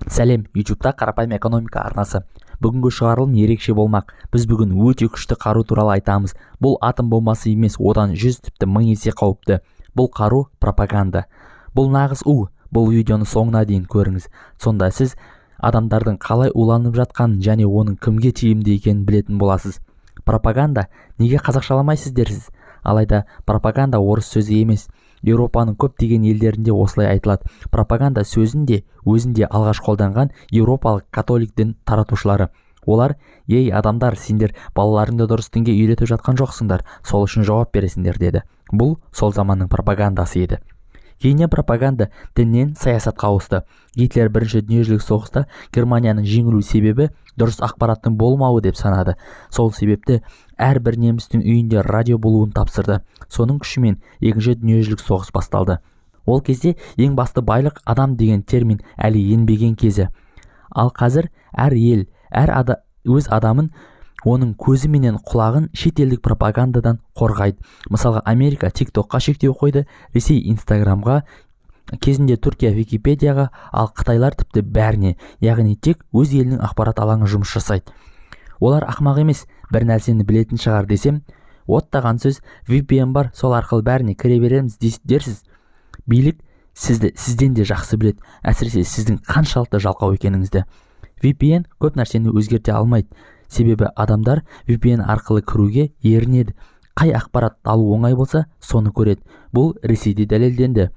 Сәлем, YouTube'да қарапайым экономика арнасы. Бүгінгі шығарылым ерекше болмақ. Біз бүгін өте күшті қару туралы айтамыз. Бұл атом бомбасы емес, одан 100 тіпті 1000 есе қауіпті. Бұл қару пропаганда. Бұл нағыз Бұл видеоны соңына дейін көріңіз. Сонда сіз адамдардың қалай уланып жатқанын және оның кімге тиімді екенін білетін боласыз. Пропаганда неге қазақшаламайсыз дерсіз? Алайда пропаганда орыс сөзі емес. Еуропаның көптеген елдерінде осылай айтылады. Пропаганда сөзінде өзінде алғаш қолданған еуропалық католик дін таратушылары. Олар: "Ей адамдар, сендер балаларыңды дұрыс дінге үйретіп жатқан жоқсыңдар, сол үшін жауап бересіңдер" деді. Бұл сол заманның пропагандасы еді. Кейіннен пропаганда діннен саясатқа ауысты. Гитлер бірінші дүниежүзілік соғыста Германияның жеңілу себебі дұрыс ақпараттың болмауы деп санады. Сол себепті әрбір немістің үйінде радио болуын тапсырды. Соның күшімен екінші дүниежүзілік соғыс басталды. Ол кезде ең басты байлық адам деген термин әлі енбеген кезі. Ал қазір әр ел, өз адамын, оның көзі менен құлағын шетелдік пропагандадан қорғайды. Мысалға, Америка TikTokқа шектеу қойды, Ресей Instagramға, кезінде Түркия Википедияға, ал Қытайлар тіпті бәріне, яғни тек өз елінің ақпарат алаңы жұмыс жасайды. Олар ақмақ емес, бір нәрсені білетін шығар десем, оттаған сөз VPN бар, сол арқылы бәріне кіре береміз дерсіз. Билік сізден де жақсы білет, әсіресе сіздің қаншалықты жалқау екеніңізді. VPN көп нәрсені өзгерте алмайды. Себебі адамдар VPN арқылы кіруге ерінеді. Қай ақпарат алу оңай болса, соны көреді. Бұл Ресейде дәлелденді.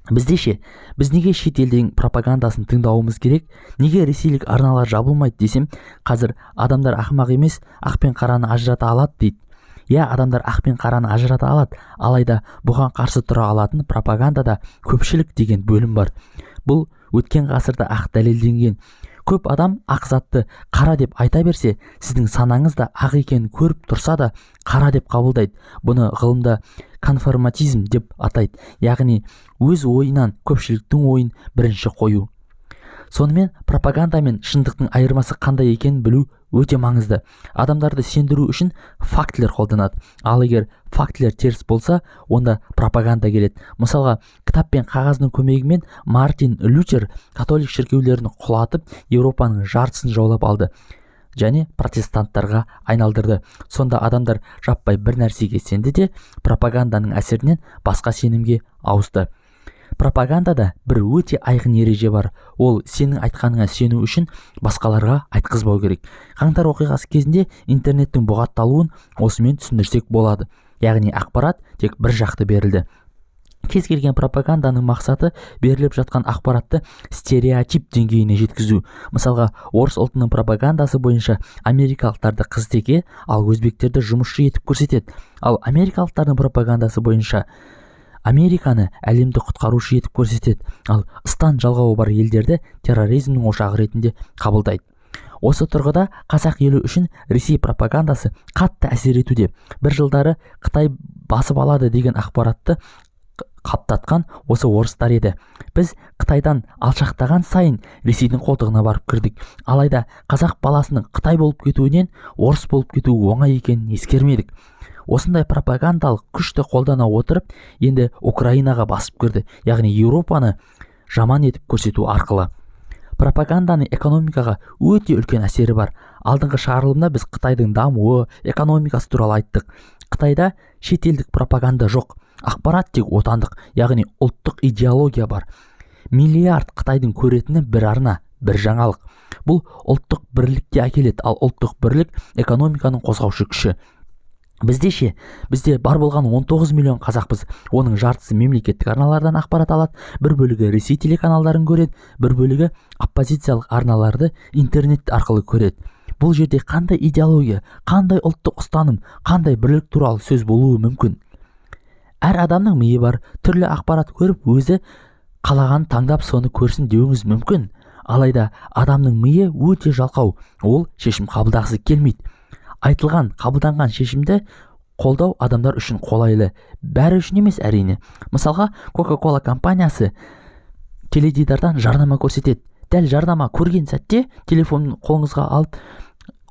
Бізде біз неге шетелдің пропагандасын тыңдауымыз керек? Неге ресейлік арналар жабылмайды десем, қазір адамдар ақмақ емес, ақ пен қараны ажырата алады дейді. Адамдар ақ пен қараны ажырата алады, алайда бұған қарсы тұра алатын пропагандада көпшілік деген бөлім бар. Бұл өткен ғасырда ақ дәлелденген. Көп адам ақ затты қара деп айта берсе, сіздің санаңызда ақ екенін көріп тұрса да қара деп қабылдайды. Бұны ғылымда конформатизм деп атайды, яғни өз ойынан көпшіліктің ойын бірінші қою. Сонымен пропаганда мен шындықтың айырмасы қандай екенін білу өте маңызды. Адамдарды сендіру үшін фактілер қолданады. Ал егер фактілер теріс болса, онда пропаганда келеді. Мысалға, кітап пен қағаздың көмегімен Мартин Лютер католик шіркеулерін құлатып, Еуропаның жартысын жаулап алды және протестанттарға айналдырды. Сонда адамдар жаппай бір нәрсеге сенді де пропаганданың әсерінен басқа сенімге ауысты. Пропагандада бір өте айқын ереже бар. Ол сенің айтқаныңа сену үшін басқаларға айтқызбау керек. Қаңтар оқиғасы кезінде интернеттің бұғатталуын осымен түсіндірсек болады. Яғни ақпарат тек бір жақты берілді. Кез келген пропаганданың мақсаты беріліп жатқан ақпаратты стереотип деңгейіне жеткізу. Мысалға, орыс ұлтының пропагандасы бойынша америкалықтарды қызтеке, ал өзбектерді жұмысшы етіп көрсетеді. Ал америкалықтардың пропагандасы бойынша Американы әлемді құтқарушы етіп көрсетеді, ал ыстан жалғауы бар елдерді терроризмнің ошағы ретінде қабылдайды. Осы тұрғыда қазақ елі үшін Ресей пропагандасы қатты әсер етуде. Бір жылдары Қытай басып алады деген ақпаратты қаптатқан осы орыстар еді. Біз Қытайдан алшақтаған сайын Ресейдің қолтығына барып кірдік. Алайда қазақ баласының Қытай болып кетуінен орыс болып кетуі оңай екенін ескермедік. Осындай пропагандалық күшті қолдана отырып, енді Украинаға басып кірді, яғни Еуропаны жаман етіп көрсету арқылы. Пропаганданың экономикаға өте үлкен әсері бар. Алдыңғы шығарылымда біз Қытайдың дамуы, экономикасы туралы айттық. Қытайда шетелдік пропаганда жоқ. Ақпарат тек отандық, яғни ұлттық идеология бар. Миллиард Қытайдың көретіні бір арна, бір жаңалық. Бұл ұлттық бірлікке әкеледі, ал ұлттық бірлік экономиканың қозғаушы күші. Бізде бар болған 19 миллион қазақпыз. Оның жартысы мемлекеттік арналардан ақпарат алады, бір бөлігі Ресей телеканалдарын көреді, бір бөлігі оппозициялық арналарды интернет арқылы көреді. Бұл жерде қандай идеология, қандай ұлттық ұстаным, қандай бірлік туралы сөз болуы мүмкін? Әр адамның миы бар, түрлі ақпарат көріп, өзі қалаған таңдап соны көрсін деуіңіз мүмкін. Алайда адамның миы өте жалқау, ол шешім қабылдағысы келмейді. Айтылған, қабылданған шешімді қолдау адамдар үшін қолайлы, бәрі үшін емес әрине. Мысалға, Coca-Cola компаниясы теледидардан жарнама көрсетеді. Дәл жарнама көрген сәтте телефонын қолыңызға алып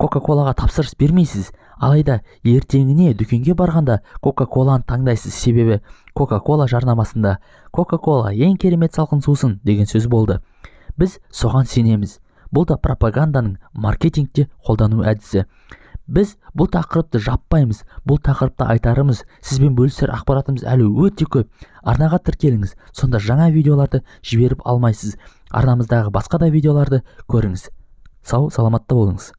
Coca-Cola'ға тапсырыс бермейсіз. Алайда ертеңіне дүкенге барғанда Coca-Cola'ны таңдайсыз, себебі Coca-Cola жарнамасында Coca-Cola ең керемет салқын сусын деген сөз болды. біз соған сенеміз. Бұл да пропаганданың маркетингте қолдану әдісі. Біз бұл тақырыпты жаппаймыз. Бұл тақырыпта айтарымыз, сізбен бөлісер ақпаратымыз әлі өте көп. Арнаға тіркеліңіз, сонда жаңа видеоларды жіберіп алмайсыз. Арнамыздағы басқа да видеоларды көріңіз. Сау, саламатта болыңыз.